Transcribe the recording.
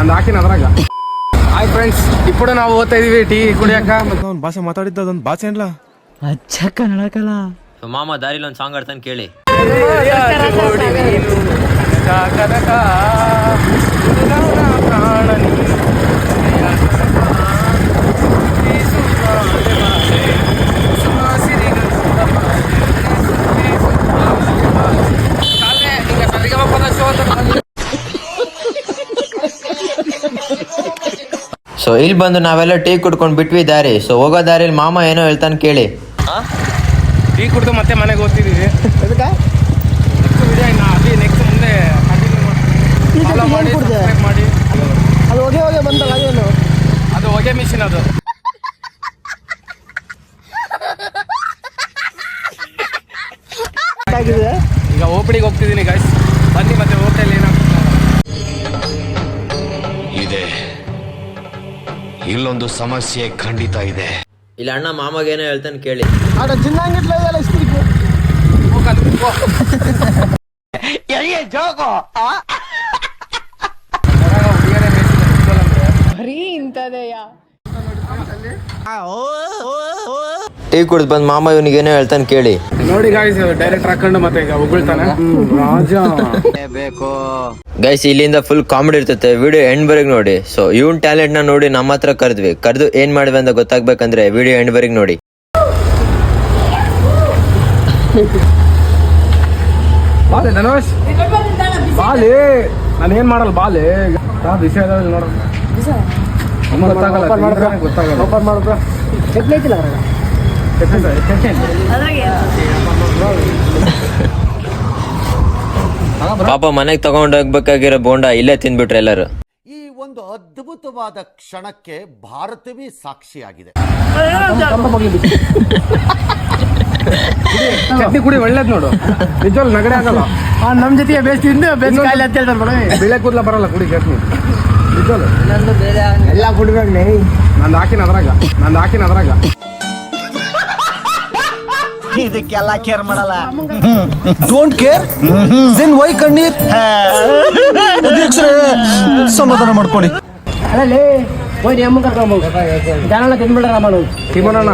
ನಾನು ಹಾಕಿನ ಅದ್ರಾಗ. ಹಾಯ್ ಫ್ರೆಂಡ್ಸ್, ఇప్పుడు ನಾವು ಓದ್ತಾ ಇದೀವಿ ಟೀ ಕುಡಿಯಕ. ಅವ್ನ ಭಾಷೆ ಮಾತಾಡಿದ್ದ ಅದೊಂದು ಭಾಷೆ ಏನ್ಲ ಅಚ್ಚ ಕನ್ನಡಕಲ್ಲ. ಮಾಮ ದಾರಿಲಿ ಒಂದು ಸಾಂಗ್ ಆಡ್ತಾನೆ ಕೇಳಿ. ಸೊ ಇಲ್ಲಿ ಬಂದು ನಾವೆಲ್ಲ ಟೀ ಕುಡ್ಕೊಂಡು ಬಿಟ್ವಿ ದಾರಿ. ಸೊ ಹೋಗೋ ದಾರಿಲಿ ಮಾಮ ಏನೋ ಹೇಳ್ತಾನೆ ಕೇಳಿ. ಟೀ ಕುಡ್ದು ಮತ್ತೆ ಮನೆಗೆ ಹೋಗ್ತಿದೀವಿ. ನೆಕ್ಸ್ಟ್ ಮುಂದೆ ಮಾಡಿ. ಅದು ಹೊಗೆ ಹೊಗೆ ಬಂತಲ್ಲ, ಅದೇನು ಅದು ಹೊಗೆ ಮಿಷಿನ್. ಅದು ಈಗ ಓಪಡಿಗೆ ಹೋಗ್ತಿದ್ದೀನಿ ಗೈಸ್. ಬನ್ನಿ ಮತ್ತೆ ಹೋಟೆಲ್ ಇದೆ. ಇಲ್ಲೊಂದು ಸಮಸ್ಯೆ ಖಂಡಿತ ಇದೆ. ಇಲ್ಲ ಅಣ್ಣ ಮಾಮಗೇನೋ ಹೇಳ್ತಾನೆ ಕೇಳಿ. ಟೀ ಕುಡ್ದು ಬಂದ್ ಮಾಮ ಇವನಿಗೇನೋ ಹೇಳ್ತಾನೆ ಕೇಳಿ. ನೋಡಿ ಗಾಯ್ಸ್, ಡೈರೆಕ್ಟ್ ಹಾಕೊಂಡು ಮತ್ತೆ ಈಗ ಉಗುಳ್ತಾನೆ ರಾಜ ಬೇಕು ಗೈಸ್. ಇಲ್ಲಿಂದ ಫುಲ್ ಕಾಮಿಡಿ ಇರ್ತೈತೆ. ವಿಡಿಯೋ ಎಂಡ್ ವರೆಗೆ ನೋಡಿ. ಸೊ ಇವನ್ ಟ್ಯಾಲೆಂಟ್ ನ ನೋಡಿ ನಮ್ಮ ಹತ್ರ ಕರೆದು ಏನ್ ಮಾಡಿದ್ವಿ ಅಂತ ಗೊತ್ತಾಗ್ಬೇಕಂದ್ರೆ ವಿಡಿಯೋ ಎಂಡ್ ವರೆಗೆ ನೋಡಿ. ಬಾಲೆ ಧನುಷ್, ಬಾಲೆ. ನಾನು ಏನ್ ಮಾಡಲ್ಲ, ಬಾಲೆ. ವಿಷಯ ನೋಡ ಗೊತ್ತಾಗಲ್ಲ. ಪಾಪ ಮನೆಗೆ ತಗೊಂಡು ಹೋಗ್ಬೇಕಾಗಿರೋ ಬೋಂಡ ಇಲ್ಲೇ ತಿಂದ್ಬಿಟ್ರೆ ಎಲ್ಲರೂ. ಈ ಒಂದು ಅದ್ಭುತವಾದ ಕ್ಷಣಕ್ಕೆ ಭಾರತವೇ ಸಾಕ್ಷಿಯಾಗಿದೆ. ಚಟ್ನಿ ಕುಡಿ, ಒಳ್ಳೇದ್ ನೋಡು. ನಿಜವಲ್ಲ ನಗಡೆ ಆಗಲ್ಲ. ನಮ್ ಜೊತೆಗೆ ಬೇಸ್ ತಿಂದು ಬೇಸ್ ಕಾಯಿಲೆ ಅಂತ ಹೇಳ್ತಾರೆ. ಬೆಳೆ ಕೂದಲ ಬರಲ್ಲ ಕುಡಿ ಚಟ್ನಿ. ನಿಜವಲ್ಲ ಎಲ್ಲ ಕುಡಿಬೇಕು. ನಾನು ಹಾಕಿನ ಅದ್ರಾಗ. ಇದಕ್ಕೆಲ್ಲ ಕೇರ್ ಮಾಡಲ್ಲ. ಡೋಂಟ್ ಕೇರ್ ದೆನ್ ವೈ ಕಣ್ಣೀರ್. ಸಮಾಧಾನ ಮಾಡ್ಕೊಳ್ಳಿ. ಅಲ್ಲೇ ಹೋಗಿ ಅಮ್ಮ ಕರ್ಕೊಂಬೋದು. ಜನ ತಿಂದ್ಬಿಡ್ರ ಮಾಡೋದು. ತಿಮ್ಮಣ್ಣ